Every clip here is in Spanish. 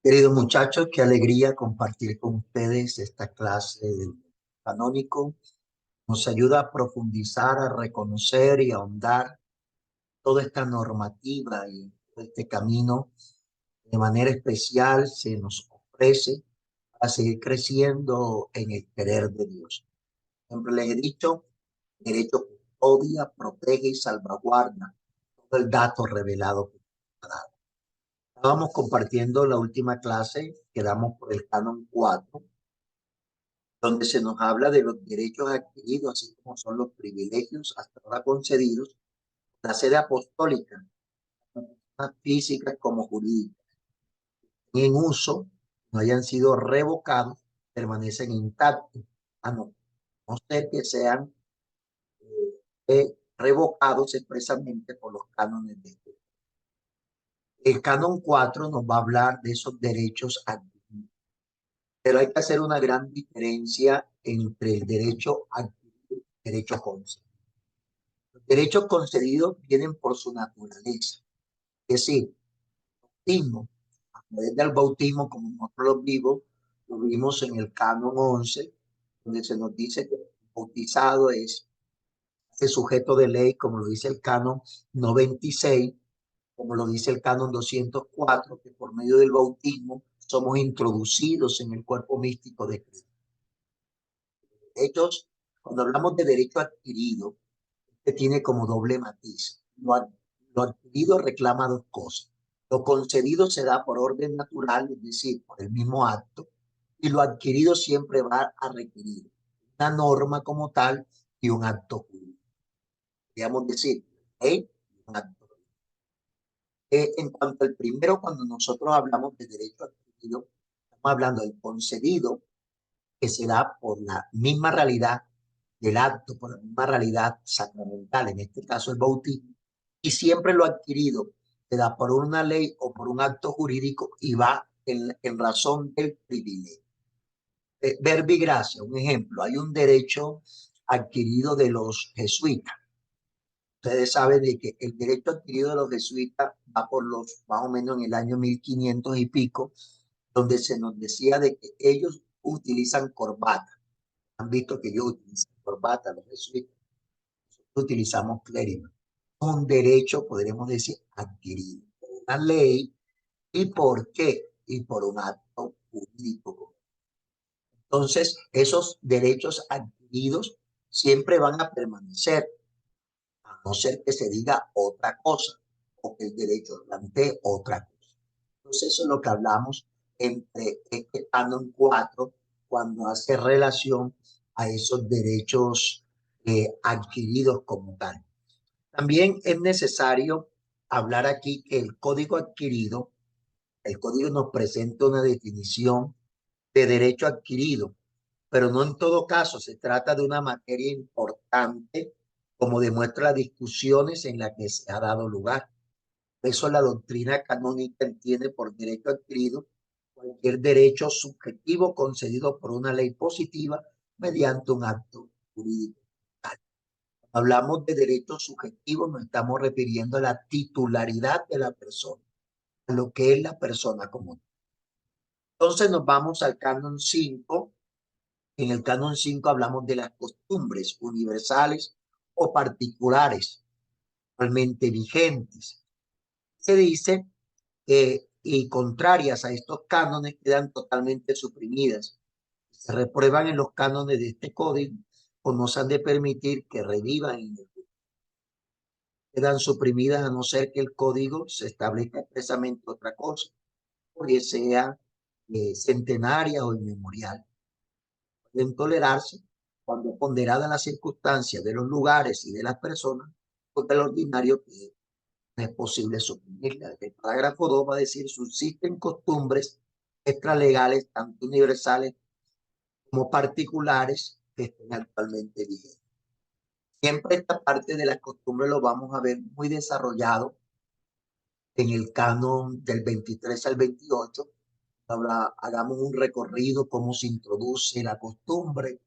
Queridos muchachos, qué alegría compartir con ustedes esta clase de canónico. Nos ayuda a profundizar, a reconocer y a ahondar toda esta normativa y todo este camino. De manera especial se nos ofrece a seguir creciendo en el querer de Dios. Siempre les he dicho, derecho custodia, protege y salvaguarda todo el dato revelado por Dios. Estábamos compartiendo la última clase, quedamos por el canon 4, donde se nos habla de los derechos adquiridos, así como son los privilegios hasta ahora concedidos, la sede apostólica, tanto físicas como jurídicas, y en uso, no hayan sido revocados, permanecen intactos, no ser que sean revocados expresamente por los cánones de este. El canon 4 nos va a hablar de esos derechos adquiridos. Pero hay que hacer una gran diferencia entre el derecho adquirido y el derecho concedido. Los derechos concedidos vienen por su naturaleza. Es decir, bautismo, a través del bautismo, como nosotros lo vimos en el canon 11, donde se nos dice que el bautizado es el sujeto de ley, como lo dice el canon 96, como lo dice el canon 204, que por medio del bautismo somos introducidos en el cuerpo místico de Cristo. Hechos, cuando hablamos de derecho adquirido, que tiene como doble matiz. Lo adquirido reclama dos cosas. Lo concedido se da por orden natural, es decir, por el mismo acto, y lo adquirido siempre va a requerir una norma como tal y un acto jurídico. Podríamos decir, un acto. En cuanto al primero, cuando nosotros hablamos de derecho adquirido, estamos hablando del concedido, que se da por la misma realidad del acto, por la misma realidad sacramental, en este caso el bautismo, y siempre lo adquirido se da por una ley o por un acto jurídico y va en razón del privilegio. Verbi gracia, un ejemplo, hay un derecho adquirido de los jesuitas. Ustedes saben de que el derecho adquirido de los jesuitas va por los, más o menos en el año 1500 y pico, donde se nos decía de que ellos utilizan corbata. Han visto que yo utilizo corbata, los jesuitas. Nosotros utilizamos clérigo. Un derecho, podríamos decir, adquirido por una ley. ¿Y por qué? Y por un acto jurídico. Entonces, esos derechos adquiridos siempre van a permanecer, a no ser que se diga otra cosa o que el derecho plantee otra cosa. Entonces, eso es lo que hablamos entre este canon 4 cuando hace relación a esos derechos adquiridos como tal. También es necesario hablar aquí que el código nos presenta una definición de derecho adquirido, pero no en todo caso se trata de una materia importante, como demuestra las discusiones en las que se ha dado lugar. Por eso la doctrina canónica entiende por derecho adquirido cualquier derecho subjetivo concedido por una ley positiva mediante un acto jurídico. Hablamos de derechos subjetivos, nos estamos refiriendo a la titularidad de la persona, a lo que es la persona común. Entonces nos vamos al canon 5. En el canon 5 hablamos de las costumbres universales o particulares, actualmente vigentes. Se dice que, y contrarias a estos cánones, quedan totalmente suprimidas. Se reprueban en los cánones de este código o no se han de permitir que revivan en el quedan suprimidas a no ser que el código se establezca expresamente otra cosa, porque sea centenaria o inmemorial. Pueden tolerarse cuando ponderada las circunstancias de los lugares y de las personas, porque el ordinario que no es posible suprimirla. El parágrafo 2 va a decir, subsisten costumbres extralegales, tanto universales como particulares, que estén actualmente vigentes. Siempre esta parte de las costumbres lo vamos a ver muy desarrollado en el canon del 23 al 28. Hagamos un recorrido, cómo se introduce la costumbre,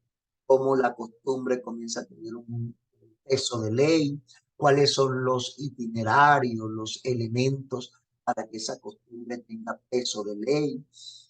cómo la costumbre comienza a tener un peso de ley, cuáles son los itinerarios, los elementos para que esa costumbre tenga peso de ley.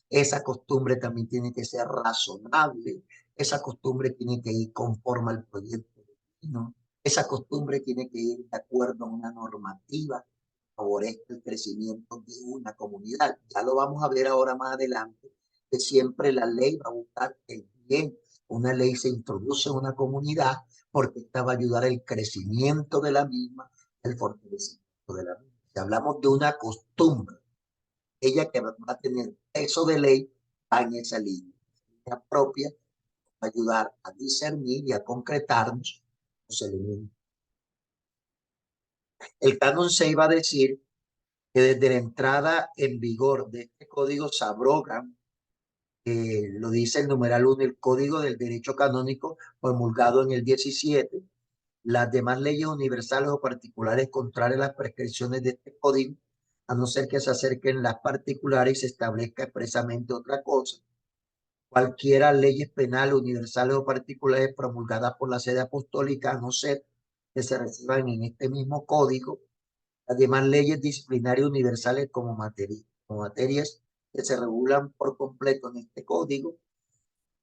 Esa costumbre también tiene que ser razonable. Esa costumbre tiene que ir conforme al proyecto divino. Esa costumbre tiene que ir de acuerdo a una normativa que favorezca el crecimiento de una comunidad. Ya lo vamos a ver ahora más adelante, que siempre la ley va a buscar el bien. Una ley se introduce en una comunidad porque esta va a ayudar al crecimiento de la misma, el fortalecimiento de la misma. Si hablamos de una costumbre, ella que va a tener peso de ley, va en esa línea. La propia va a ayudar a discernir y a concretarnos los elementos. El canon 6 va a decir que desde la entrada en vigor de este código se abrogan, lo dice el numeral 1, el Código del Derecho Canónico promulgado en el 17, las demás leyes universales o particulares contrarias a las prescripciones de este código, a no ser que se acerquen las particulares y se establezca expresamente otra cosa. Cualquiera leyes penales universales o particulares promulgadas por la sede apostólica, a no ser que se reciban en este mismo código. Las demás leyes disciplinarias universales como materias que se regulan por completo en este código.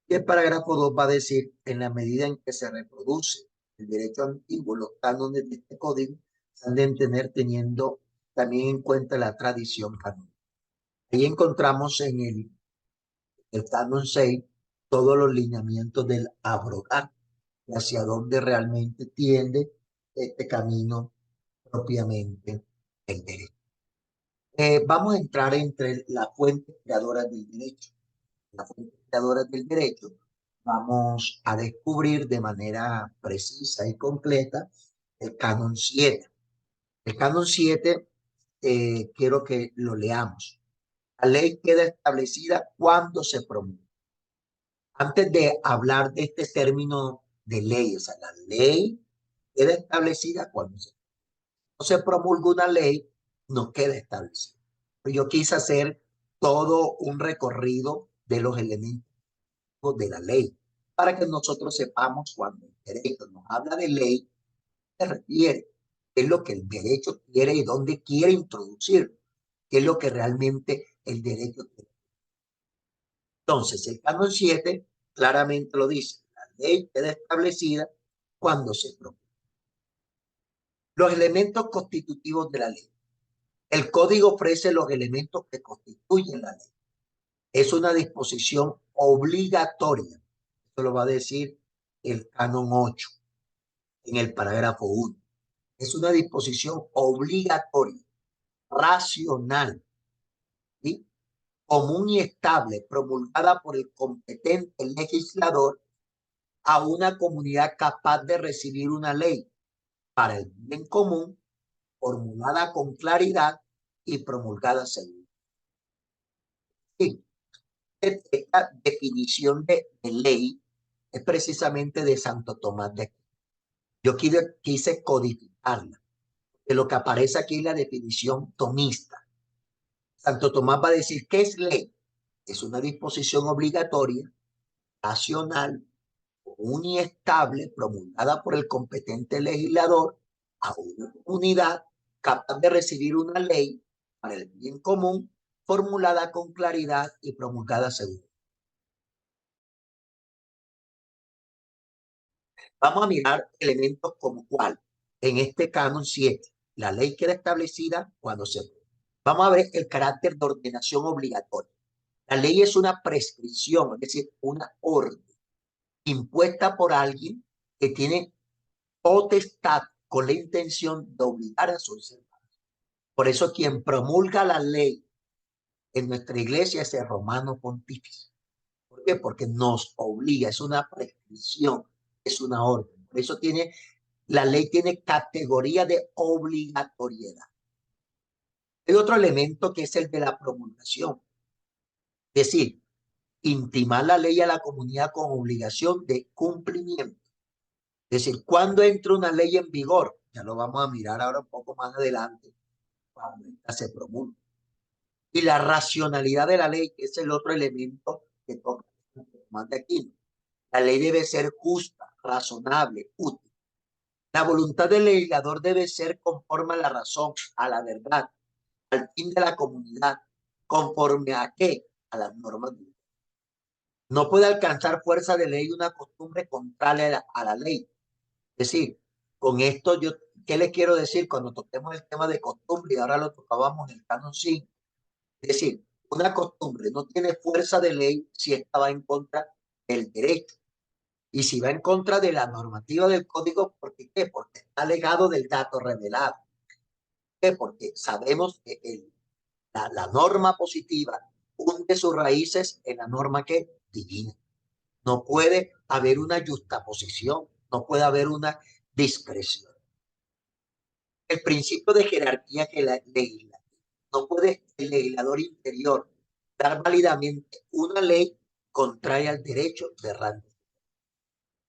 Y el parágrafo 2 va a decir, en la medida en que se reproduce el derecho antiguo, los cánones de este código se han de tener teniendo también en cuenta la tradición canónica. Ahí encontramos en el canon 6 todos los lineamientos del abrogar, hacia dónde realmente tiende este camino propiamente el derecho. Vamos a entrar entre las fuentes creadoras del derecho. Las fuentes creadoras del derecho vamos a descubrir de manera precisa y completa el canon 7. El canon 7, quiero que lo leamos. La ley queda establecida cuando se promulga. Antes de hablar de este término de ley, o sea, la ley queda establecida cuando no se promulga una ley, no queda establecida. Yo quise hacer todo un recorrido de los elementos de la ley para que nosotros sepamos cuando el derecho nos habla de ley, se refiere, qué es lo que el derecho quiere y dónde quiere introducirlo, qué es lo que realmente el derecho quiere. Entonces, el canon 7 claramente lo dice, la ley queda establecida cuando se promulga. Los elementos constitutivos de la ley. El código ofrece los elementos que constituyen la ley. Es una disposición obligatoria. Esto lo va a decir el canon 8 en el parágrafo 1. Es una disposición obligatoria, racional, ¿sí? Común y estable, promulgada por el competente legislador a una comunidad capaz de recibir una ley para el bien común, formulada con claridad y promulgada según. Sí, esta definición de ley es precisamente de Santo Tomás de Aquino. Yo quise codificarla, de lo que aparece aquí en la definición tomista. Santo Tomás va a decir, ¿qué es ley? Es una disposición obligatoria, racional, común y estable, promulgada por el competente legislador a una comunidad capaz de recibir una ley para el bien común, formulada con claridad y promulgada según. Vamos a mirar elementos como cuál. En este canon 7, la ley queda establecida cuando se... Vamos a ver el carácter de ordenación obligatoria. La ley es una prescripción, es decir, una orden impuesta por alguien que tiene potestad con la intención de obligar a su observancia. Por eso quien promulga la ley en nuestra iglesia es el romano pontífice. ¿Por qué? Porque nos obliga, es una prescripción, es una orden. Por eso la ley tiene categoría de obligatoriedad. Hay otro elemento que es el de la promulgación. Es decir, intimar la ley a la comunidad con obligación de cumplimiento. Es decir, ¿cuándo entra una ley en vigor? Ya lo vamos a mirar ahora un poco más adelante, cuando esta se promulga. Y la racionalidad de la ley, que es el otro elemento que toca más de aquí. La ley debe ser justa, razonable, útil. La voluntad del legislador debe ser conforme a la razón, a la verdad, al fin de la comunidad, conforme a qué, a las normas. No puede alcanzar fuerza de ley una costumbre contraria a la ley. Es decir, con esto yo, ¿qué les quiero decir cuando toquemos el tema de costumbre y ahora lo tocábamos en el canon 5? Es decir, una costumbre no tiene fuerza de ley si esta va en contra del derecho. Y si va en contra de la normativa del código, ¿por qué? Porque está alejado del dato revelado. ¿Por qué? Porque sabemos que la norma positiva hunde sus raíces en la norma que divina. No puede haber una justaposición, no puede haber una discreción. El principio de jerarquía que la legisla. No puede el legislador interior dar válidamente una ley contraria al derecho de rango.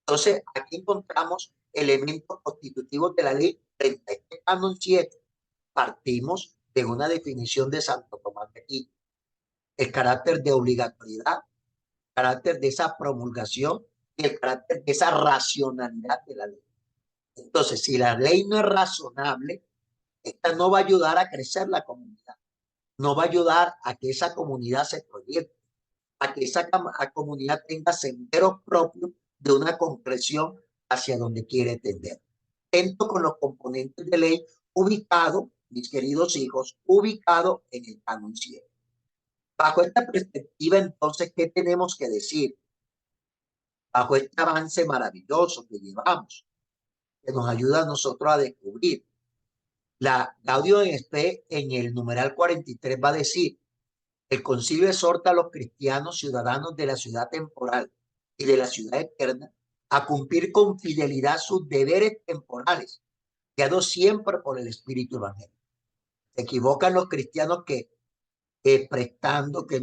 Entonces, aquí encontramos elementos constitutivos de la ley 37 canon 7. Partimos de una definición de Santo Tomás de Aquino. El carácter de obligatoriedad, el carácter de esa promulgación y el carácter de esa racionalidad de la ley. Entonces, si la ley no es razonable, esta no va a ayudar a crecer la comunidad, no va a ayudar a que esa comunidad se proyecte, a que esa comunidad tenga senderos propios de una concreción hacia donde quiere tender. Atento con los componentes de ley ubicados, mis queridos hijos, ubicados en el canon 7. Bajo esta perspectiva, entonces, ¿qué tenemos que decir? Bajo este avance maravilloso que llevamos, que nos ayuda a nosotros a descubrir. La Gaudium et Spes en el numeral 43 va a decir: el concilio exhorta a los cristianos ciudadanos de la ciudad temporal y de la ciudad eterna a cumplir con fidelidad sus deberes temporales, guiados siempre por el Espíritu Evangélico. Se equivocan los cristianos que prestando que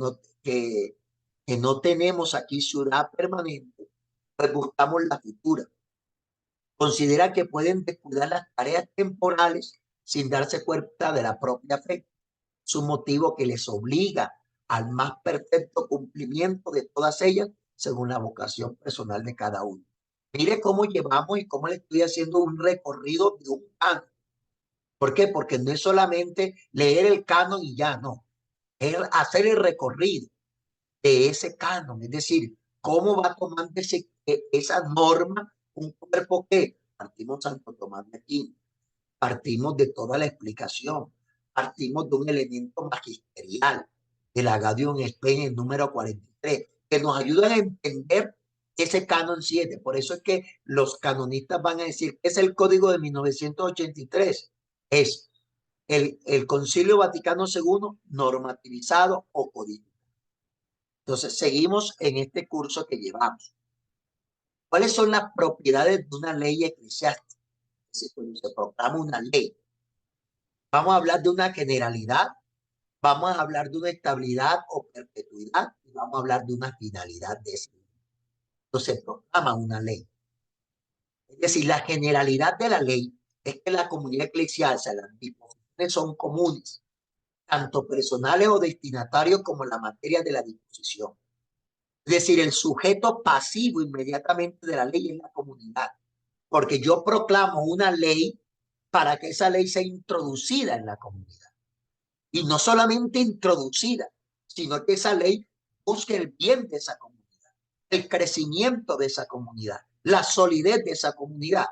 no tenemos aquí ciudad permanente, pues buscamos la futura. Considera que pueden descuidar las tareas temporales sin darse cuenta de la propia fe. Es un motivo que les obliga al más perfecto cumplimiento de todas ellas según la vocación personal de cada uno. Mire cómo llevamos y cómo le estoy haciendo un recorrido de un canon. ¿Por qué? Porque no es solamente leer el canon y ya, no. Es hacer el recorrido de ese canon, es decir, cómo va tomando esa norma un cuerpo que partimos Santo Tomás de Aquino, partimos de toda la explicación, partimos de un elemento magisterial, el Gaudium et Spes en el número 43, que nos ayudan a entender ese canon 7. Por eso es que los canonistas van a decir que es el código de 1983. Es el Concilio Vaticano II normativizado o codificado. Entonces, seguimos en este curso que llevamos. ¿Cuáles son las propiedades de una ley eclesiástica? Cuando se proclama una ley, vamos a hablar de una generalidad, vamos a hablar de una estabilidad o perpetuidad y vamos a hablar de una finalidad de ese. Entonces, se proclama una ley. Es decir, la generalidad de la ley es que la comunidad eclesial, o sea, las disposiciones son comunes, tanto personales o destinatarios como en la materia de la disposición. Es decir, el sujeto pasivo inmediatamente de la ley es la comunidad, porque yo proclamo una ley para que esa ley sea introducida en la comunidad. Y no solamente introducida, sino que esa ley busque el bien de esa comunidad, el crecimiento de esa comunidad, la solidez de esa comunidad.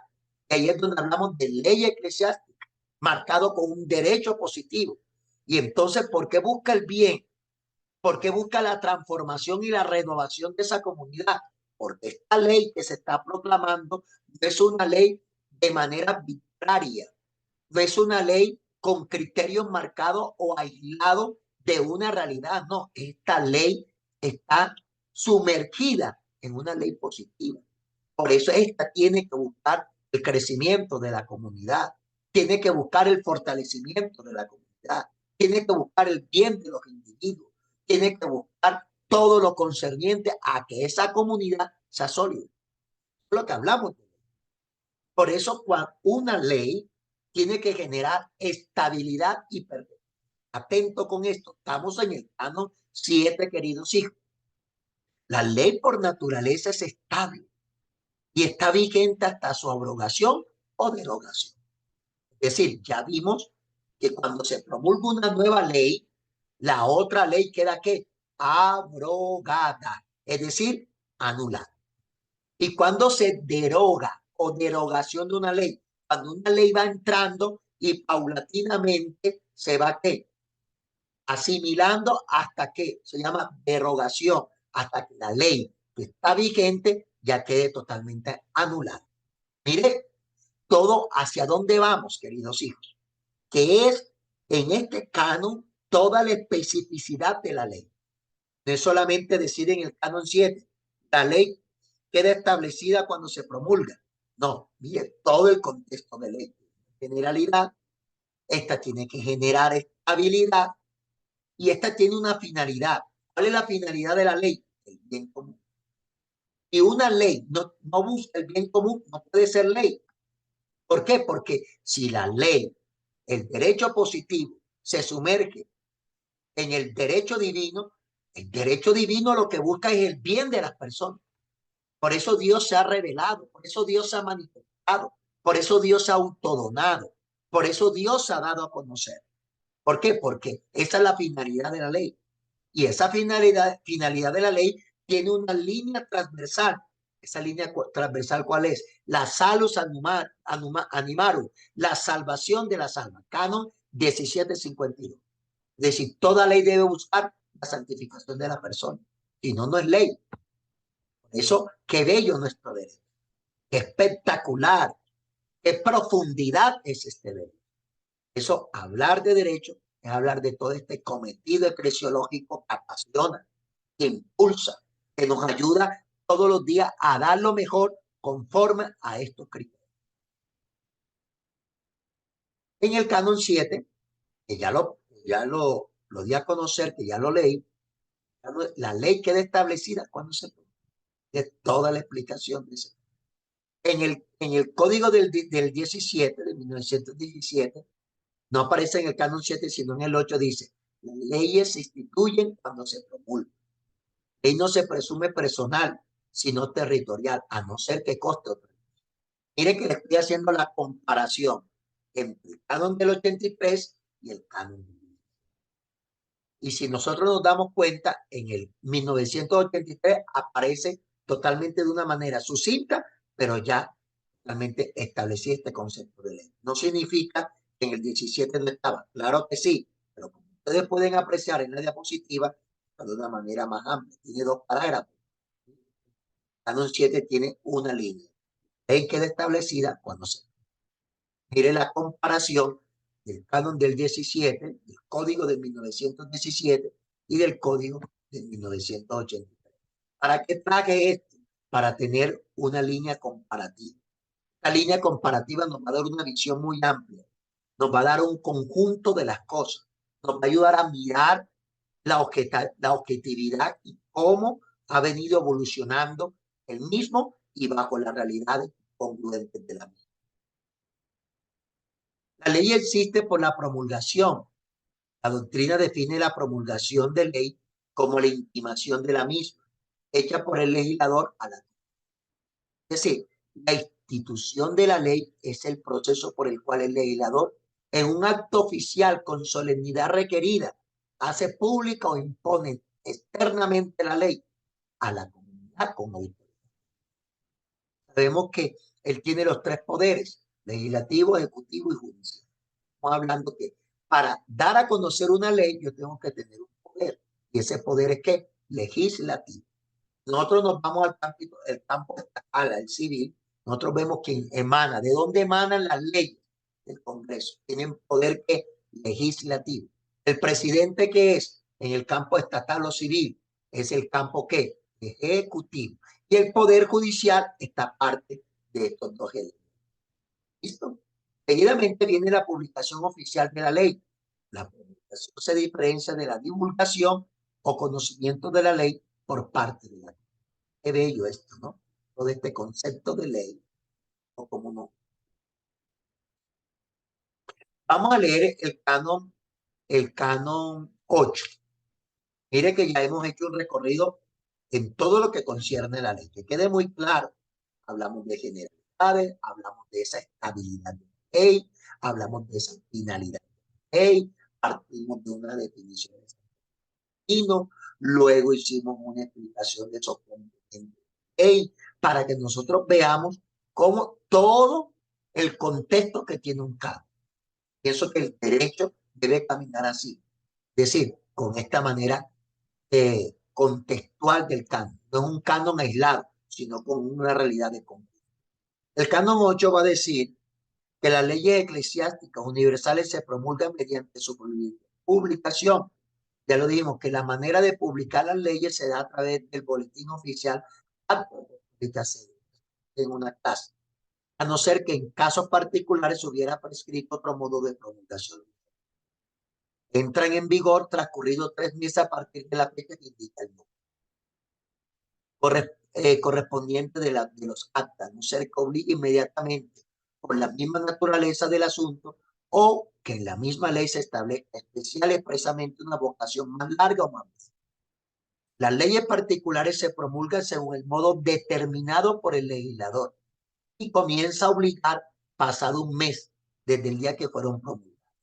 Y ahí es donde hablamos de ley eclesiástica, marcado con un derecho positivo. Y entonces, ¿por qué busca el bien? ¿Por qué busca la transformación y la renovación de esa comunidad? Porque esta ley que se está proclamando no es una ley de manera arbitraria, no es una ley con criterios marcados o aislados de una realidad, no, esta ley está sumergida en una ley positiva. Por eso esta tiene que buscar el crecimiento de la comunidad, tiene que buscar el fortalecimiento de la comunidad, tiene que buscar el bien de los individuos, tiene que buscar todo lo concerniente a que esa comunidad sea sólida. Es lo que hablamos. Por eso, cuando una ley tiene que generar estabilidad y perpetuidad. Atento con esto, estamos en el canon 7, queridos hijos. La ley por naturaleza es estable y está vigente hasta su abrogación o derogación. Es decir, ya vimos que cuando se promulga una nueva ley, la otra ley queda ¿qué? Abrogada, es decir, anulada. Y cuando se deroga o derogación de una ley, cuando una ley va entrando y paulatinamente se va ¿qué? Asimilando hasta que se llama derogación, hasta que la ley que está vigente ya quede totalmente anulada. Mire todo hacia dónde vamos, queridos hijos, que es en este canon toda la especificidad de la ley. No es solamente decir en el canon 7, la ley queda establecida cuando se promulga. No, mire todo el contexto de ley. Generalidad, esta tiene que generar estabilidad y esta tiene una finalidad. ¿Cuál es la finalidad de la ley? El bien común. Y una ley no busca el bien común, no puede ser ley. ¿Por qué? Porque si la ley, el derecho positivo, se sumerge en el derecho divino lo que busca es el bien de las personas. Por eso Dios se ha revelado, por eso Dios se ha manifestado, por eso Dios se ha autodonado, por eso Dios se ha dado a conocer. ¿Por qué? Porque esa es la finalidad de la ley. Y esa finalidad de la ley tiene una línea transversal. Esa línea transversal, ¿cuál es? La salus animarum, la salvación de las almas. Canon 1752. Es decir, toda ley debe buscar la santificación de la persona. Si no, no es ley. Por eso, qué bello nuestro derecho. Qué espectacular, qué profundidad es este derecho. Eso, hablar de derecho, es hablar de todo este cometido eclesiológico que apasiona, que impulsa, que nos ayuda todos los días a dar lo mejor conforme a estos criterios. En el canon 7, que lo di a conocer, que ya lo leí, la ley queda establecida cuando se de toda la explicación de ese. En el código del 17, de 1917, no aparece en el canon 7, sino en el 8 dice, las leyes se instituyen cuando se promulgan. Ley no se presume personal, sino territorial, a no ser que coste otro. Mire que le estoy haciendo la comparación entre el canon del 83 y el canon del 17. Y si nosotros nos damos cuenta, en el 1983 aparece totalmente de una manera sucinta, pero ya totalmente establecía este concepto de ley. No significa que en el 17 no estaba, claro que sí, pero como ustedes pueden apreciar en la diapositiva, de una manera más amplia, tiene dos parágrafos. El canon 7 tiene una línea. Ley queda establecida cuando se mire la comparación del canon del 17, del código de 1917 y del código de 1983. ¿Para qué traje esto? Para tener una línea comparativa. La línea comparativa nos va a dar una visión muy amplia, nos va a dar un conjunto de las cosas, nos va a ayudar a mirar la objetividad y cómo ha venido evolucionando el mismo y bajo las realidades congruentes de la misma. La ley existe por la promulgación. La doctrina define la promulgación de ley como la intimación de la misma, hecha por el legislador a la. Es decir, la institución de la ley es el proceso por el cual el legislador, en un acto oficial con solemnidad requerida, hace pública o impone externamente la ley a la comunidad con autoridad. Sabemos que él tiene los tres poderes, legislativo, ejecutivo y judicial. Estamos hablando que para dar a conocer una ley yo tengo que tener un poder. Y ese poder es ¿qué? Legislativo. Nosotros nos vamos al campo estatal, al civil. Nosotros vemos quién emana, de dónde emanan las leyes del Congreso. Tienen poder ¿qué? Legislativo. El presidente que es en el campo estatal o civil es el campo ¿qué? Ejecutivo. Y el poder judicial está parte de estos dos elementos. ¿Listo? Seguidamente viene la publicación oficial de la ley. La publicación se diferencia de la divulgación o conocimiento de la ley por parte de la ley. Qué bello esto, ¿no? Todo este concepto de ley, o como no. Vamos a leer el canon 8. Mire que ya hemos hecho un recorrido en todo lo que concierne a la ley. Que quede muy claro. Hablamos de generalidades, hablamos de esa estabilidad de ley, hablamos de esa finalidad. ley, partimos de una definición de destino, luego hicimos una explicación de esos componentes de ley para que nosotros veamos cómo todo el contexto que tiene un canon. Pienso que el derecho debe caminar así, es decir, con esta manera contextual del canon. No es un canon aislado, sino con una realidad de contexto. El canon 8 va a decir que las leyes eclesiásticas universales se promulgan mediante su publicación. Ya lo dijimos, que la manera de publicar las leyes se da a través del boletín oficial en una clase, a no ser que en casos particulares hubiera prescrito otro modo de promulgación. Entran en vigor transcurridos 3 meses a partir de la fecha que indica el número correspondiente de los actas, no ser que obligue inmediatamente por la misma naturaleza del asunto o que en la misma ley se establezca especial expresamente una vocación más larga o más breve. Las leyes particulares se promulgan según el modo determinado por el legislador y comienza a obligar pasado un mes desde el día que fueron promulgadas,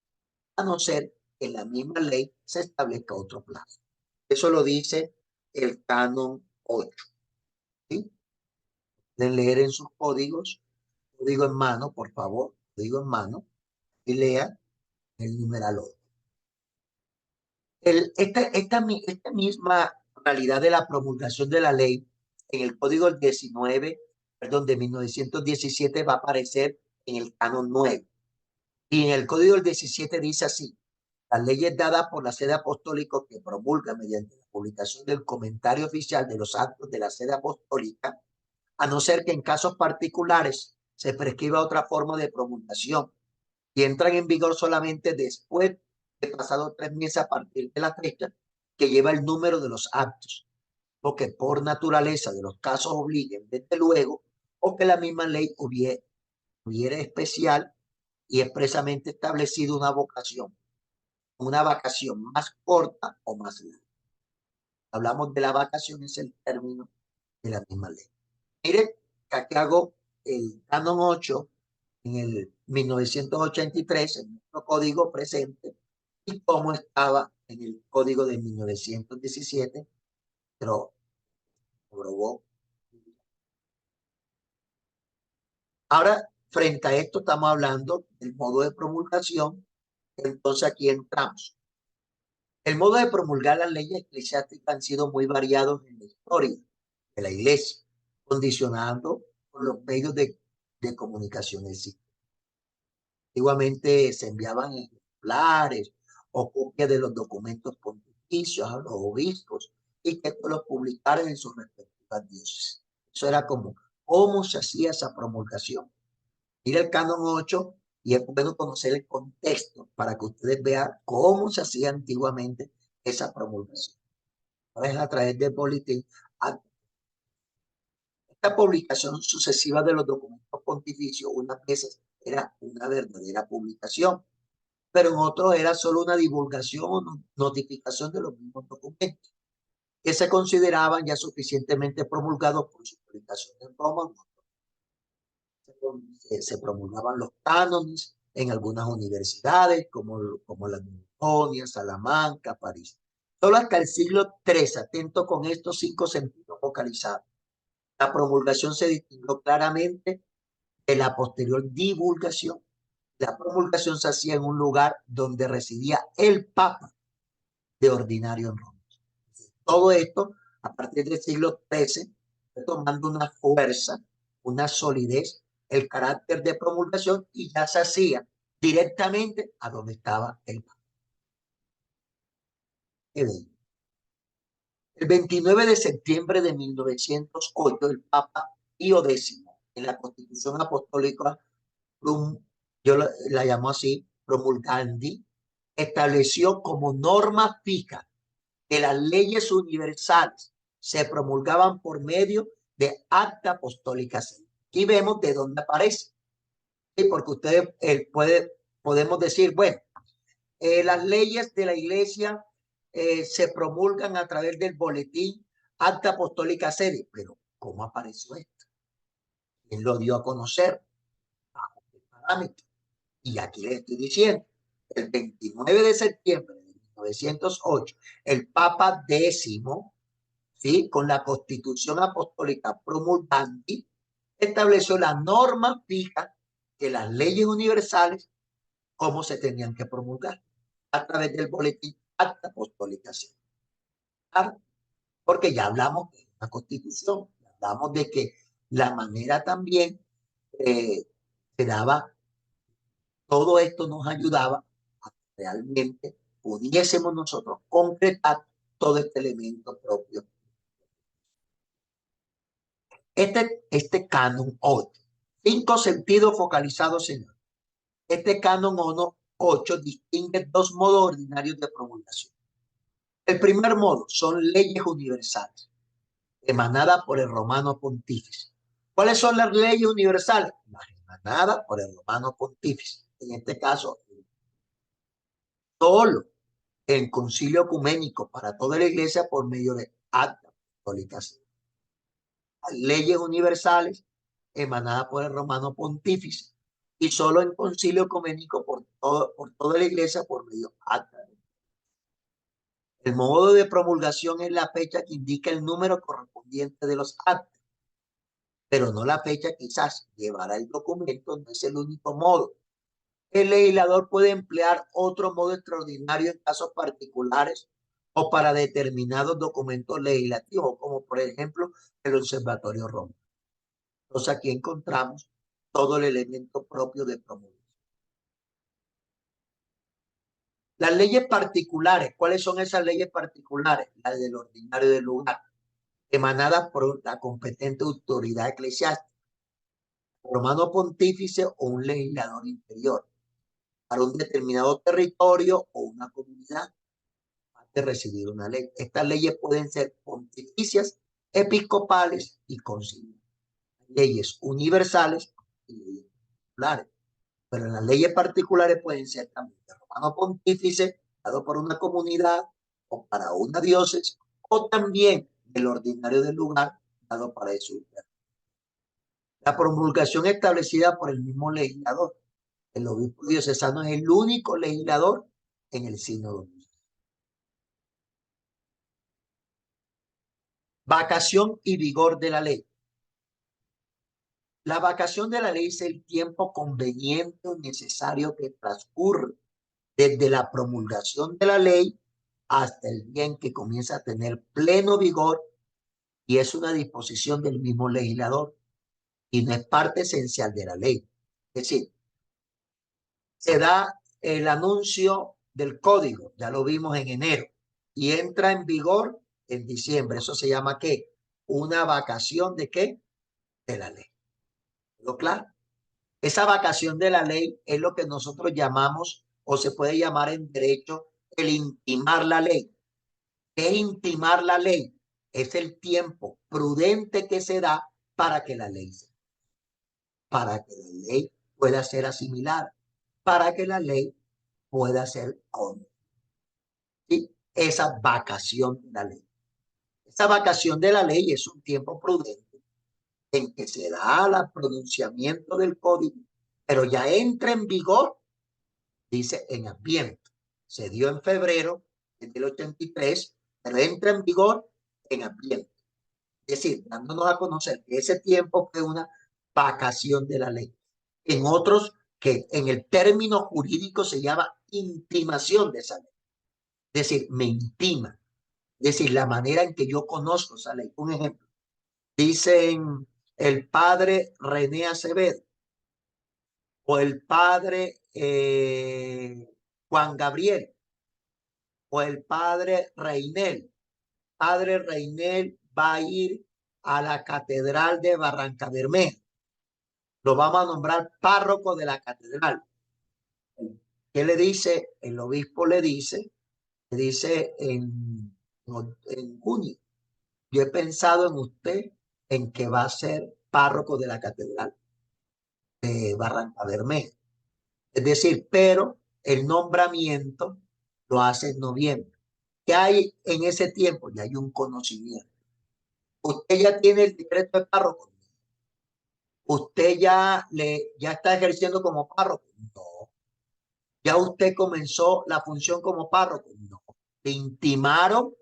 a no ser que en la misma ley se establezca otro plazo. Eso lo dice el canon 8. ¿Sí? De leer en sus códigos, código en mano, por favor, código en mano, y lea el numeral 8. Esta misma realidad de la promulgación de la ley en el código 19, perdón, de 1917 va a aparecer en el canon 9. Y en el código del 17 dice así: las leyes dadas por la sede apostólica que promulga mediante la publicación del comentario oficial de los actos de la sede apostólica, a no ser que en casos particulares se prescriba otra forma de promulgación y entran en vigor solamente después de pasado 3 meses a partir de la fecha que lleva el número de los actos, porque por naturaleza de los casos obliguen, desde luego, o que la misma ley hubiera especial y expresamente establecido una vacación más corta o más larga. Hablamos de la vacación, es el término de la misma ley. Mire, aquí hago el canon 8 en el 1983, en nuestro código presente, y cómo estaba en el código de 1917, pero probó. Ahora, frente a esto, estamos hablando del modo de promulgación. Entonces, aquí entramos. El modo de promulgar las leyes eclesiásticas han sido muy variados en la historia de la iglesia, condicionando por los medios de comunicación existentes. Antiguamente se enviaban ejemplares o copias de los documentos pontificios a los obispos y que los publicaran en sus respectivas diócesis. Eso era como cómo se hacía esa promulgación. Mira el canon 8 y es bueno conocer el contexto para que ustedes vean cómo se hacía antiguamente esa promulgación. Ahora es a través del boletín. Esta publicación sucesiva de los documentos pontificios unas veces era una verdadera publicación, pero en otros era solo una divulgación o notificación de los mismos documentos, que se consideraban ya suficientemente promulgados por su publicación en Roma. Se promulgaban los cánones en algunas universidades, como la de Bolonia, Salamanca, París. Solo hasta el siglo III, atento con estos 5 sentidos focalizados, la promulgación se distinguió claramente de la posterior divulgación. La promulgación se hacía en un lugar donde residía el Papa de ordinario en Roma. Todo esto, a partir del siglo XIII, fue tomando una fuerza, una solidez, el carácter de promulgación y ya se hacía directamente a donde estaba el Papa. El 29 de septiembre de 1908, el Papa Pío X, en la Constitución Apostólica, yo la llamo así, promulgandi, estableció como norma fija que las leyes universales se promulgaban por medio de acta apostólica. Aquí vemos de dónde aparece. ¿Sí? Porque ustedes podemos decir, bueno, las leyes de la iglesia se promulgan a través del boletín acta apostólica sede, pero ¿cómo apareció esto? ¿Quién lo dio a conocer? Bajo qué parámetro. Y aquí les estoy diciendo, el 29 de septiembre de 1908, el Papa X, ¿sí?, con la Constitución Apostólica Promulgandi, estableció la norma fija de las leyes universales, cómo se tenían que promulgar, a través del boletín Acta Apostólica. Claro, porque ya hablamos de la Constitución, hablamos de que la manera también se daba, todo esto nos ayudaba a que realmente pudiésemos nosotros concretar todo este elemento propio. Este canon 8, 5 sentidos focalizados, señor. Este canon 8 distingue dos modos ordinarios de promulgación. El primer modo son leyes universales, emanadas por el romano pontífice. ¿Cuáles son las leyes universales? Las emanadas por el romano pontífice. En este caso, solo el concilio ecuménico para toda la iglesia por medio de actas apostólicas. Leyes universales emanadas por el romano pontífice y solo en concilio ecuménico por toda la iglesia por medio de actas. El modo de promulgación es la fecha que indica el número correspondiente de los actos, pero no la fecha quizás llevará el documento, no es el único modo. El legislador puede emplear otro modo extraordinario en casos particulares o para determinados documentos legislativos, como por ejemplo el Observatorio Romano. Entonces aquí encontramos todo el elemento propio de promulgación. Las leyes particulares, ¿cuáles son esas leyes particulares? Las del ordinario del lugar, emanadas por la competente autoridad eclesiástica, romano pontífice o un legislador interior, para un determinado territorio o una comunidad, de recibir una ley. Estas leyes pueden ser pontificias, episcopales y conciliares. Leyes universales y leyes particulares. Pero en las leyes particulares pueden ser también de romano pontífice, dado por una comunidad o para una diócesis, o también del ordinario del lugar, dado para eso. La promulgación establecida por el mismo legislador. El obispo diocesano es el único legislador en el sínodo. Vacación y vigor de la ley. La vacación de la ley es el tiempo conveniente o necesario que transcurre desde la promulgación de la ley hasta el día en que comienza a tener pleno vigor, y es una disposición del mismo legislador y no es parte esencial de la ley. Es decir, se da el anuncio del código, ya lo vimos en enero, y entra en vigor en diciembre. Eso se llama ¿qué? Una vacación ¿de qué? De la ley. ¿Lo claro? Esa vacación de la ley es lo que nosotros llamamos, o se puede llamar en derecho, el intimar la ley. ¿Qué es intimar la ley? Es el tiempo prudente que se da para que la ley pueda ser asimilada, para que la ley pueda ser conocida. ¿Sí? Esa vacación de la ley. Esa vacación de la ley es un tiempo prudente en que se da el pronunciamiento del código, pero ya entra en vigor, dice en Adviento. Se dio en febrero del 83, pero entra en vigor en Adviento. Es decir, dándonos a conocer que ese tiempo fue una vacación de la ley. En otros, que en el término jurídico se llama intimación de esa ley. Es decir, me intima. Es decir, la manera en que yo conozco esa ley. Un ejemplo. Dicen el padre René Acevedo o el padre Juan Gabriel o el padre Reinel. Padre Reinel va a ir a la catedral de Barranca Bermeja. Lo vamos a nombrar párroco de la catedral. ¿Qué le dice? El obispo le dice en junio, yo he pensado en usted, en que va a ser párroco de la catedral de Barranca Bermeja. Es decir, pero el nombramiento lo hace en noviembre. ¿Qué hay en ese tiempo? Ya hay un conocimiento. Usted ya tiene el decreto de párroco. Usted ya está ejerciendo como párroco. No. ¿Ya usted comenzó la función como párroco? No. Le intimaron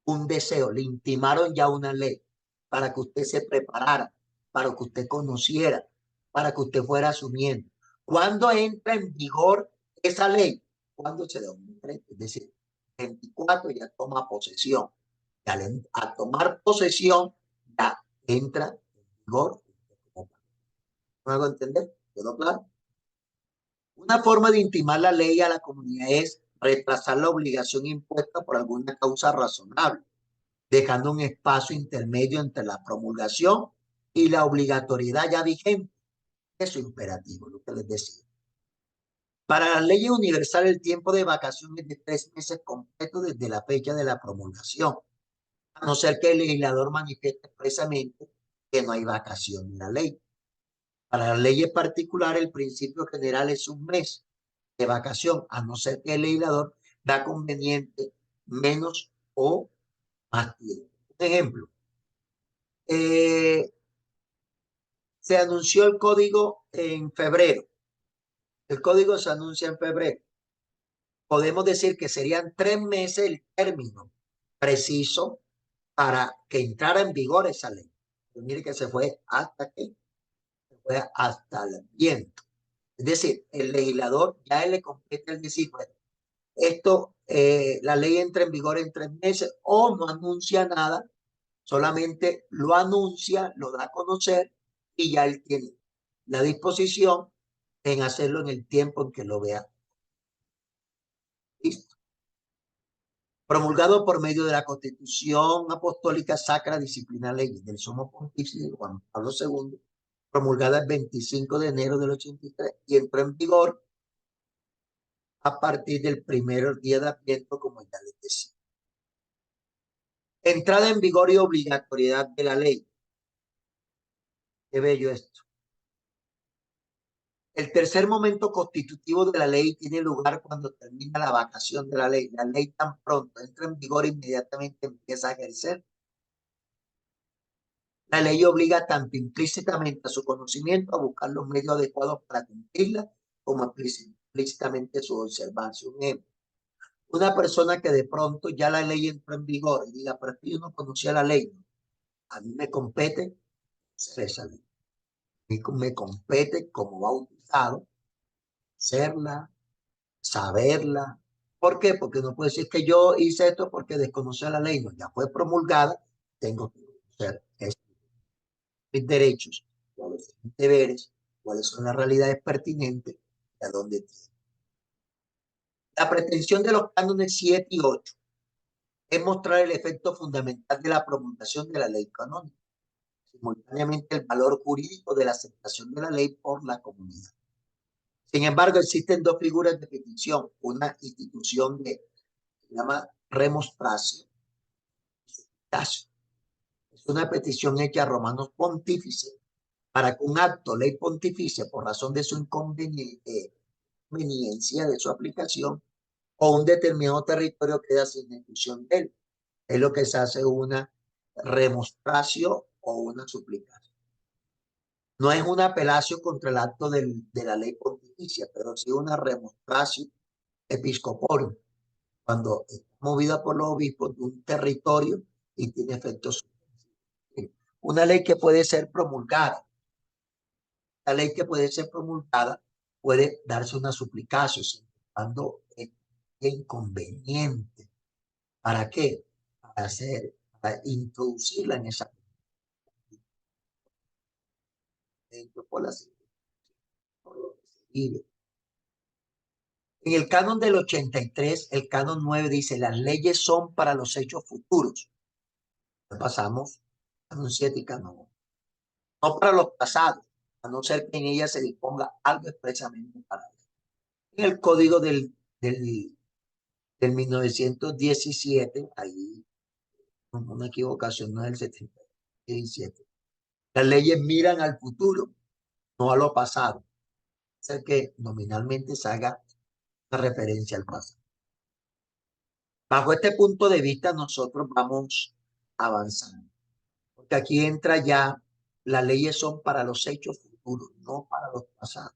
un deseo, le intimaron ya una ley para que usted se preparara, para que usted conociera, para que usted fuera asumiendo. ¿Cuándo entra en vigor esa ley? Cuando se da un decreto, es decir, 24 ya toma posesión. Y al tomar posesión, ya entra en vigor. ¿Me hago entender? ¿Quedó claro? Una forma de intimar la ley a la comunidad es retrasar la obligación impuesta por alguna causa razonable, dejando un espacio intermedio entre la promulgación y la obligatoriedad ya vigente. Eso es imperativo, lo que les decía. Para las leyes universales, el tiempo de vacaciones es de 3 meses completos desde la fecha de la promulgación, a no ser que el legislador manifieste expresamente que no hay vacación en la ley. Para las leyes particulares, el principio general es un mes de vacación, a no ser que el legislador da conveniente menos o más tiempo. Un ejemplo, eh, se anunció el código en febrero. El código se anuncia en febrero. Podemos decir que serían 3 meses el término preciso para que entrara en vigor esa ley. Pero mire que se fue hasta el viento. Es decir, el legislador ya le compete el decir, bueno, esto, la ley entra en vigor en 3 meses o no anuncia nada, solamente lo anuncia, lo da a conocer y ya él tiene la disposición en hacerlo en el tiempo en que lo vea. Listo. Promulgado por medio de la Constitución Apostólica Sacra Disciplina Leyes del Sumo Pontífice Juan Pablo II, promulgada el 25 de enero del 83 y entró en vigor a partir del primer día de Adviento, como ya les decía. Entrada en vigor y obligatoriedad de la ley. Qué bello esto. El tercer momento constitutivo de la ley tiene lugar cuando termina la vacación de la ley. La ley tan pronto entra en vigor, inmediatamente empieza a ejercer. La ley obliga tanto implícitamente a su conocimiento a buscar los medios adecuados para cumplirla, como explícitamente su observancia. Un ejemplo, una persona que de pronto ya la ley entró en vigor y diga, pero es que yo no conocía la ley. A mí me compete ser esa ley. Me compete como bautizado serla, saberla. ¿Por qué? Porque no puede decir que yo hice esto porque desconocía la ley. No, ya fue promulgada, tengo que conocer mis derechos, cuáles son mis deberes, cuáles son las realidades pertinentes y a dónde tiene. La pretensión de los cánones 7 y 8 es mostrar el efecto fundamental de la promulgación de la ley canónica, simultáneamente el valor jurídico de la aceptación de la ley por la comunidad. Sin embargo, existen dos figuras de petición, una institución de se llama remostratio. Es una petición hecha a romanos pontífices para que un acto, ley pontificia, por razón de su inconveniencia de su aplicación, o un determinado territorio queda sin ejecución de él. Es lo que se hace una remostratio o una suplicación. No es una apelación contra el acto de la ley pontificia, pero sí una remostratio episcoporum, cuando es movida por los obispos de un territorio y tiene efectos. Una ley que puede ser promulgada. La ley que puede ser promulgada puede darse una suplicación, cuando es inconveniente. ¿Para qué? Para introducirla en esa por la en el canon del 83, el canon 9 dice, las leyes son para los hechos futuros. Pasamos a un 7 y canon 1. No para los pasados, a no ser que en ella se disponga algo expresamente para eso. En el código del 1917, ahí una equivocación, no es el 77. Las leyes miran al futuro, no a lo pasado. O sea que nominalmente se haga una referencia al pasado. Bajo este punto de vista, nosotros vamos avanzando. Porque aquí entra ya, las leyes son para los hechos futuros, no para los pasados.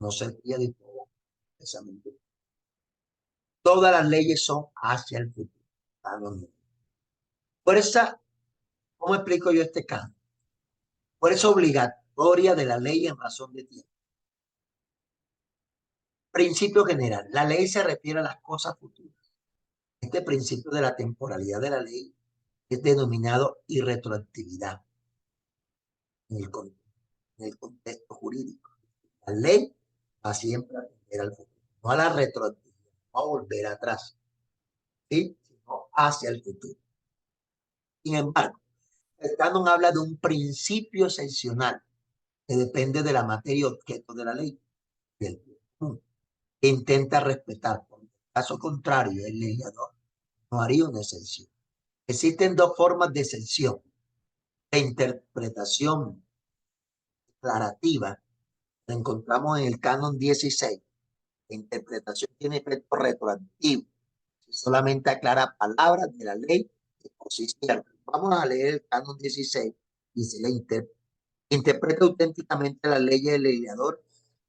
No se pide de todo expresamente. Todas las leyes son hacia el futuro. Por esa, ¿cómo explico yo este caso? Por esa obligatoria de la ley en razón de tiempo. Principio general. La ley se refiere a las cosas futuras. Este principio de la temporalidad de la ley es denominado irretroactividad en el contexto jurídico. La ley va siempre a atender al futuro, no a la retroactividad, no a volver atrás, ¿sí? Sino hacia el futuro. Sin embargo, el canon habla de un principio excepcional que depende de la materia y objeto de la ley, del común, que intenta respetar. Por caso contrario, el legislador no haría una excepción. Existen dos formas de excepción: de interpretación declarativa, la encontramos en el canon 16. La interpretación tiene efecto retroactivo, si solamente aclara palabras de la ley que por sí ciertas. Vamos a leer el canon 16. Dice: interpreta auténticamente las leyes del legislador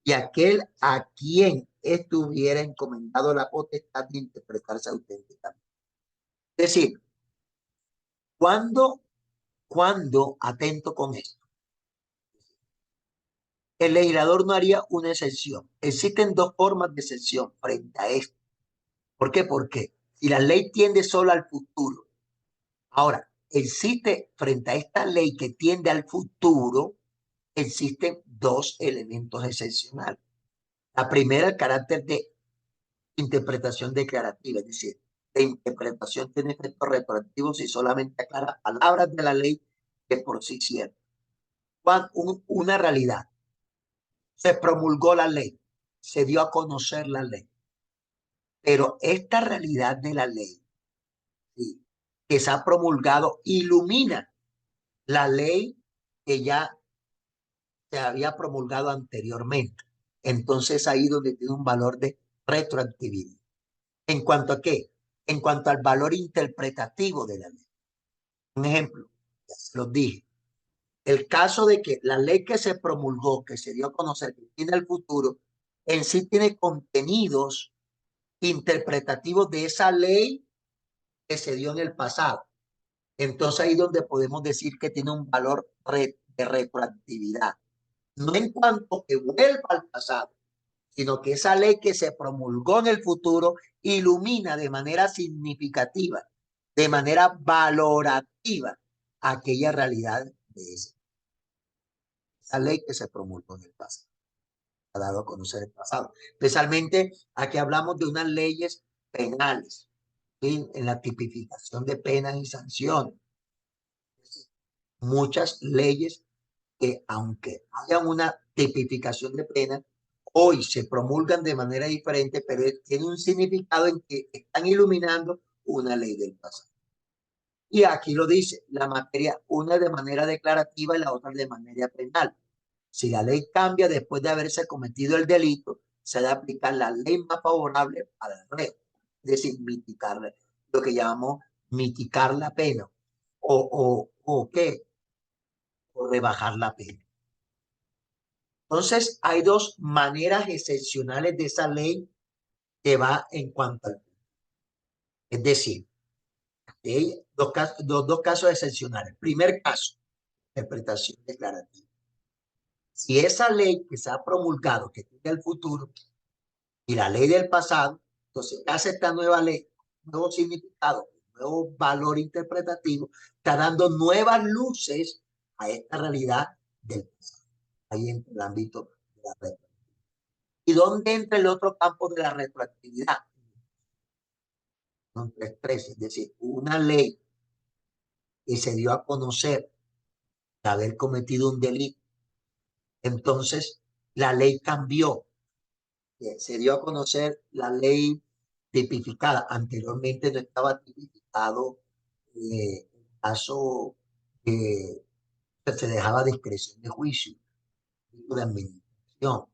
y aquel a quien estuviera encomendado la potestad de interpretarse auténticamente. Es decir, cuando atento con esto, el legislador no haría una excepción. Existen dos formas de excepción frente a esto. ¿Por qué? Porque si la ley tiende solo al futuro, ahora, existe frente a esta ley que tiende al futuro, existen dos elementos excepcionales. La primera, el carácter de interpretación declarativa, es decir, la interpretación tiene efectos retroactivos si solamente aclara palabras de la ley que por sí ciertas. Una realidad. Se promulgó la ley, se dio a conocer la ley, pero esta realidad de la ley, ¿sí?, que se ha promulgado ilumina la ley que ya se había promulgado anteriormente. Entonces ahí donde tiene un valor de retroactividad. ¿En cuanto a qué? En cuanto al valor interpretativo de la ley. Un ejemplo, ya se los dije. El caso de que la ley que se promulgó, que se dio a conocer, que tiene el futuro, en sí tiene contenidos interpretativos de esa ley que se dio en el pasado. Entonces ahí donde podemos decir que tiene un valor de retroactividad. No en cuanto que vuelva al pasado, sino que esa ley que se promulgó en el futuro ilumina de manera significativa, de manera valorativa, aquella realidad de esa ley que se promulgó en el pasado, ha dado a conocer el pasado. Especialmente aquí hablamos de unas leyes penales, ¿sí?, en la tipificación de penas y sanciones. Muchas leyes que, aunque haya una tipificación de penas, hoy se promulgan de manera diferente, pero tiene un significado en que están iluminando una ley del pasado. Y aquí lo dice, la materia, una de manera declarativa y la otra de manera penal. Si la ley cambia después de haberse cometido el delito, se debe aplicar la ley más favorable para el reo, es decir, mitigar lo que llamamos mitigar la pena o qué, o rebajar la pena. Entonces, hay dos maneras excepcionales de esa ley que va en cuanto al... Es decir, hay dos casos excepcionales. Primer caso, interpretación declarativa. Si esa ley que se ha promulgado, que tiene el futuro, y la ley del pasado, entonces hace esta nueva ley, nuevo significado, nuevo valor interpretativo, está dando nuevas luces a esta realidad del pasado. Ahí entra el ámbito de la retroactividad. ¿Y dónde entra el otro campo de la retroactividad? Son tres presos, es decir, una ley que se dio a conocer de haber cometido un delito. Entonces, la ley cambió. Se dio a conocer la ley tipificada. Anteriormente no estaba tipificado el caso que se dejaba a discreción de juicio, de administración,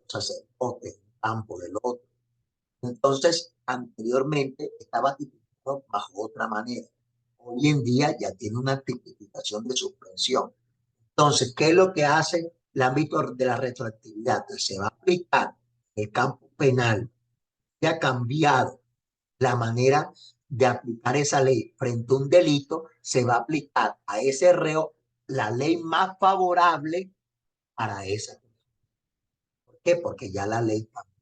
sacerdote, campo del otro. Entonces, anteriormente estaba tipificado bajo otra manera. Hoy en día ya tiene una tipificación de suspensión. Entonces, ¿qué es lo que hace el ámbito de la retroactividad? Entonces, se va a aplicar el campo penal se ha cambiado la manera de aplicar esa ley frente a un delito, se va a aplicar a ese reo la ley más favorable para esa. ¿Por qué? Porque ya la ley cambió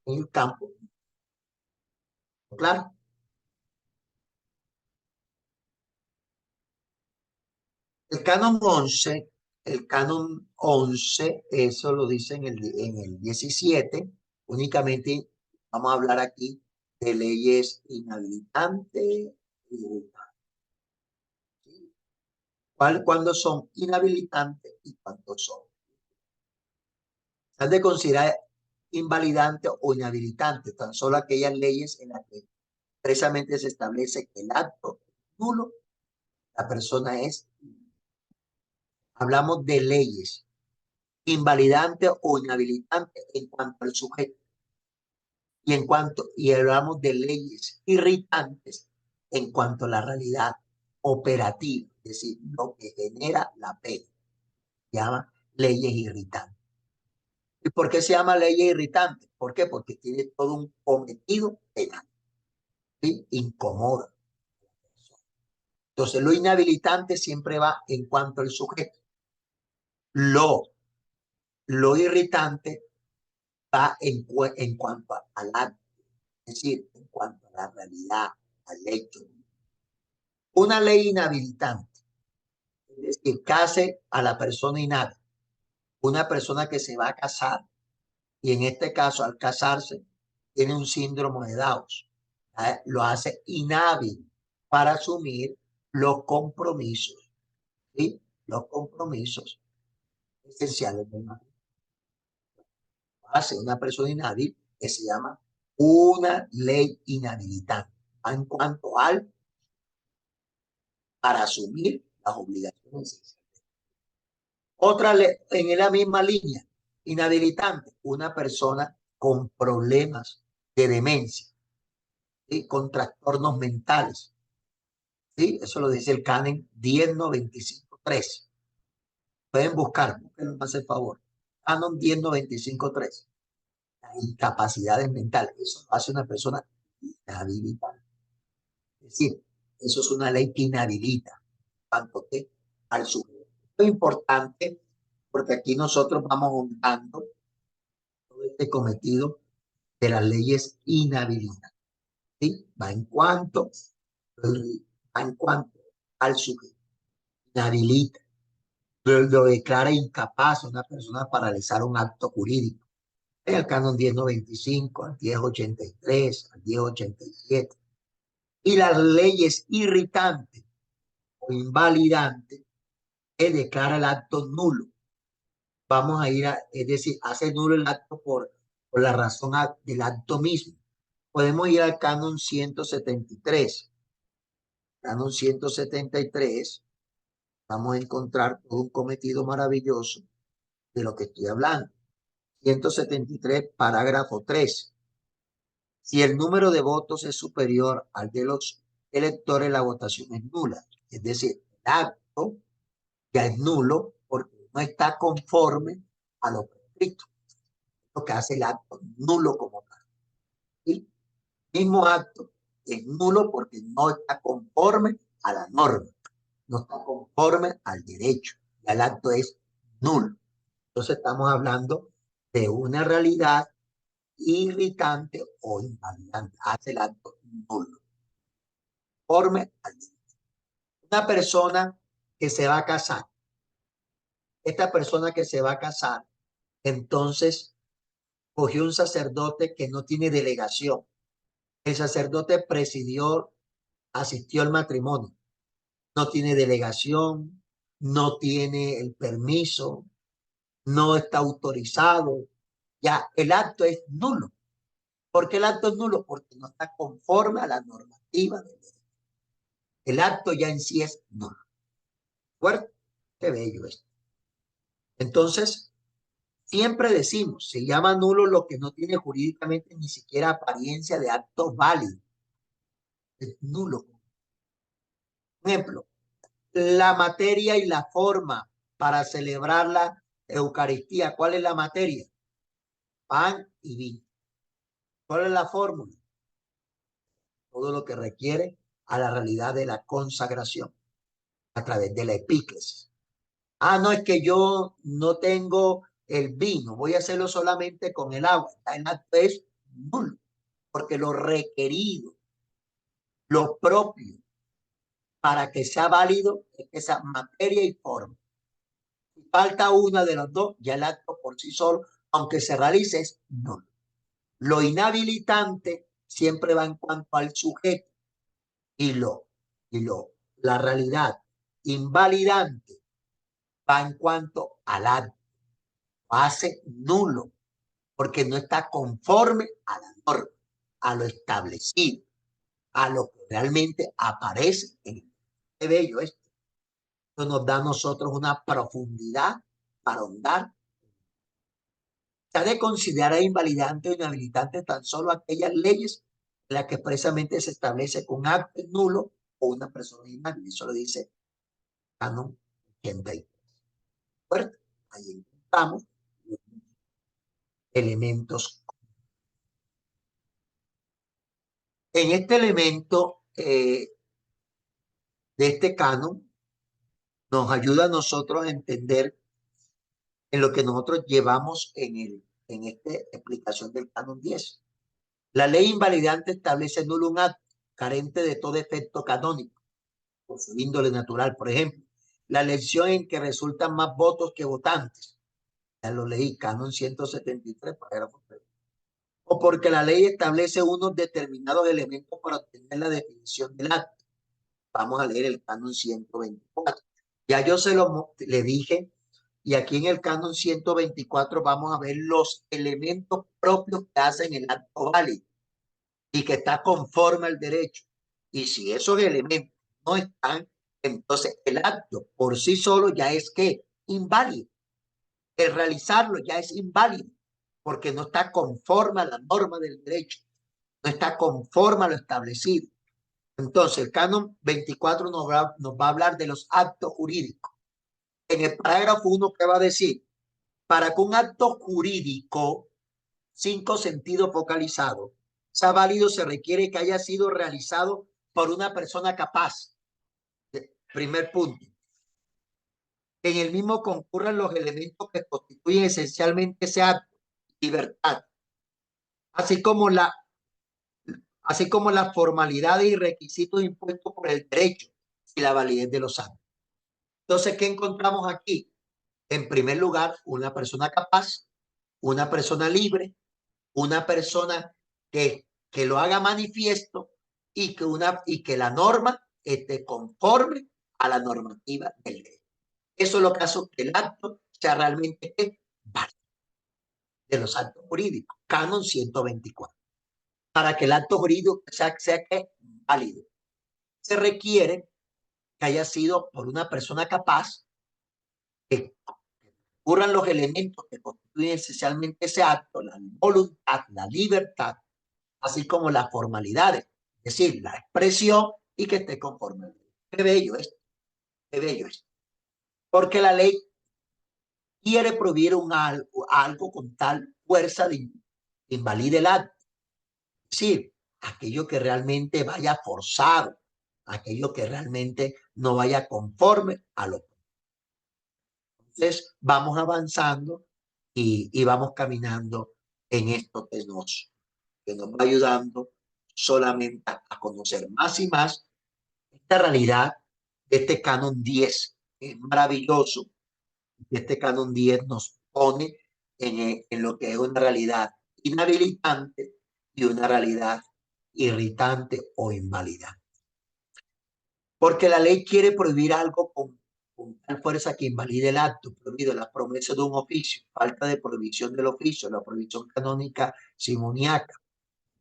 en el campo. Claro, el canon 11, eso lo dice en el 17, únicamente vamos a hablar aquí de leyes inhabilitantes. ¿Cuándo son inhabilitantes y cuándo son? Se han de considerar invalidantes o inhabilitantes tan solo aquellas leyes en las que precisamente se establece que el acto nulo, la persona es. Hablamos de leyes invalidantes o inhabilitantes en cuanto al sujeto y hablamos de leyes irritantes en cuanto a la realidad operativa, es decir, lo que genera la pena. Se llama leyes irritantes. ¿Y por qué se llama leyes irritantes? ¿Por qué? Porque tiene todo un cometido penal, ¿sí? Incomoda. Entonces, lo inhabilitante siempre va en cuanto al sujeto. Lo, lo irritante va en cuanto al acto, es decir, en cuanto a la realidad, al hecho. Una ley inhabilitante, es decir, case a la persona inhábil, una persona que se va a casar, y en este caso, al casarse, tiene un síndrome de Down, lo hace inhábil para asumir los compromisos, ¿sí? Los compromisos esenciales del matrimonio. Hace una persona inhábil que se llama una ley inhabilitante en cuanto al para asumir las obligaciones esenciales. Otra ley en la misma línea, inhabilitante, una persona con problemas de demencia, ¿sí? Con trastornos mentales, ¿sí? Eso lo dice el canon 10.95.3. Pueden buscar, busquen, me hace el favor. Canon 10.95.3. Las incapacidades mentales, eso lo hace una persona inhabilitada. Es decir, eso es una ley que inhabilita tanto que al sujeto. Es importante porque aquí nosotros vamos juntando todo este cometido de las leyes inhabilitantes, ¿sí? Va en cuanto al sujeto. Inhabilita, lo declara incapaz a una persona para realizar un acto jurídico. En el canon 10.95, al 10.83, al 10.87. Y las leyes irritantes o invalidantes que declara el acto nulo. Vamos a ir es decir, hace nulo el acto por la razón del acto mismo. Podemos ir al canon 173. Canon 173, vamos a encontrar todo un cometido maravilloso de lo que estoy hablando. 173, parágrafo 3. Si el número de votos es superior al de los electores, la votación es nula. Es decir, el acto ya es nulo porque no está conforme a lo prescrito. Lo que hace el acto nulo como tal. ¿Sí? Mismo acto es nulo porque no está conforme a la norma, no está conforme al derecho. Y el acto es nulo. Entonces estamos hablando de una realidad irritante o invalidante. Hace el acto nulo. Conforme al derecho. Una persona que se va a casar. Esta persona que se va a casar, entonces cogió un sacerdote que no tiene delegación. El sacerdote presidió, asistió al matrimonio. No tiene delegación, no tiene el permiso, no está autorizado. Ya, el acto es nulo. ¿Por qué el acto es nulo? Porque no está conforme a la normativa del derecho. El acto ya en sí es nulo. Fuerte, qué bello esto. Entonces, siempre decimos, se llama nulo lo que no tiene jurídicamente ni siquiera apariencia de acto válido. Es nulo. Por ejemplo, la materia y la forma para celebrar la Eucaristía. ¿Cuál es la materia? pan y vino. ¿Cuál es la fórmula? Todo lo que requiere a la realidad de la consagración a través de la epíclesis. Ah, no, es que yo no tengo el vino, voy a hacerlo solamente con el agua. El acto es nulo, porque lo requerido, lo propio, para que sea válido es esa materia y forma. Si falta una de los dos, ya el acto por sí solo, aunque se realice, es nulo. Lo inhabilitante siempre va en cuanto al sujeto y la realidad invalidante va en cuanto al acto, hace nulo, porque no está conforme a la norma, a lo establecido, a lo que realmente aparece en el. Qué bello esto. Esto nos da a nosotros una profundidad para ahondar. Se ha de considerar invalidante o inhabilitante tan solo aquellas leyes en las que expresamente se establece que un acto es nulo o una persona es inhábil. Eso lo dice Canon 83. Fuerte. Ahí encontramos elementos. En este elemento de este canon nos ayuda a nosotros a entender en lo que nosotros llevamos en esta explicación del canon 10. La ley invalidante establece nulo un acto carente de todo efecto canónico, por su índole natural. Por ejemplo, la elección en que resultan más votos que votantes. Ya lo leí, canon 173, parágrafo 3. O porque la ley establece unos determinados elementos para obtener la definición del acto. Vamos a leer el canon 124. Ya yo le dije, y aquí en el canon 124 vamos a ver los elementos propios que hacen el acto válido y que está conforme al derecho. Y si esos elementos no están, entonces el acto por sí solo ya es que inválido. El realizarlo ya es inválido porque no está conforme a la norma del derecho, no está conforme a lo establecido. Entonces, el canon 24 nos va a hablar de los actos jurídicos. En el parágrafo 1, ¿qué va a decir? Para que un acto jurídico, 5 sentidos focalizados, sea válido, se requiere que haya sido realizado por una persona capaz. Primer punto. En el mismo concurran los elementos que constituyen esencialmente ese acto: libertad, así como las formalidades y requisitos impuestos por el derecho y la validez de los actos. Entonces, ¿qué encontramos aquí? En primer lugar, una persona capaz, una persona libre, una persona que lo haga manifiesto y que la norma esté conforme a la normativa del ley. Eso es lo que hace que el acto sea realmente válido. De los actos jurídicos, canon 124. Para que el acto jurídico sea válido, se requiere que haya sido por una persona capaz, que ocurran los elementos que constituyen esencialmente ese acto: la voluntad, la libertad, así como las formalidades, es decir, la expresión, y que esté conforme. Qué bello esto, qué bello esto. Porque la ley quiere prohibir algo con tal fuerza de invalide el acto. Es decir, aquello que realmente vaya forzado, aquello que realmente no vaya conforme a lo. Entonces, vamos avanzando y vamos caminando en esto que nos va ayudando solamente a conocer más y más esta realidad de este canon 10. Es maravilloso. Este canon 10 nos pone en lo que es una realidad inhabilitante y una realidad irritante o invalidante. Porque la ley quiere prohibir algo con tal fuerza que invalide el acto, prohibido las promesas de un oficio, falta de prohibición del oficio, la prohibición canónica simoniaca,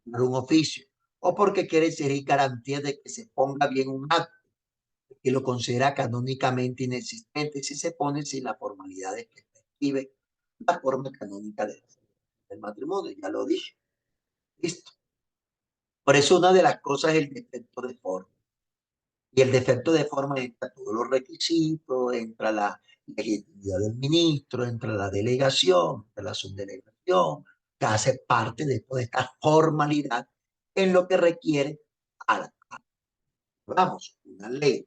de un oficio, o porque quiere exigir garantías de que se ponga bien un acto, que lo considera canónicamente inexistente si se pone sin las formalidades que prescribe la forma canónica del matrimonio. Ya lo dije. Listo. Por eso una de las cosas es el defecto de forma. Y el defecto de forma entra todos los requisitos, entra la legitimidad del ministro, entra la delegación, entra la subdelegación, que hace parte de toda esta formalidad en lo que requiere a vamos, una ley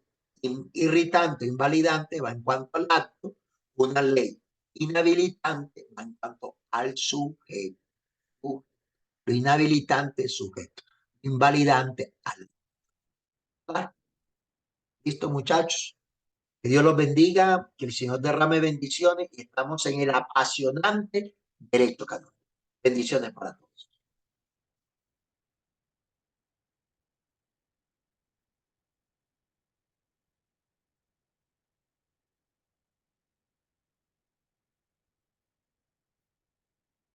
irritante, invalidante va en cuanto al acto, una ley inhabilitante va en cuanto al sujeto. Lo inhabilitante es sujeto, invalidante al acto. ¿Listo, muchachos? Que Dios los bendiga, que el Señor derrame bendiciones y estamos en el apasionante derecho canónico. Bendiciones para todos.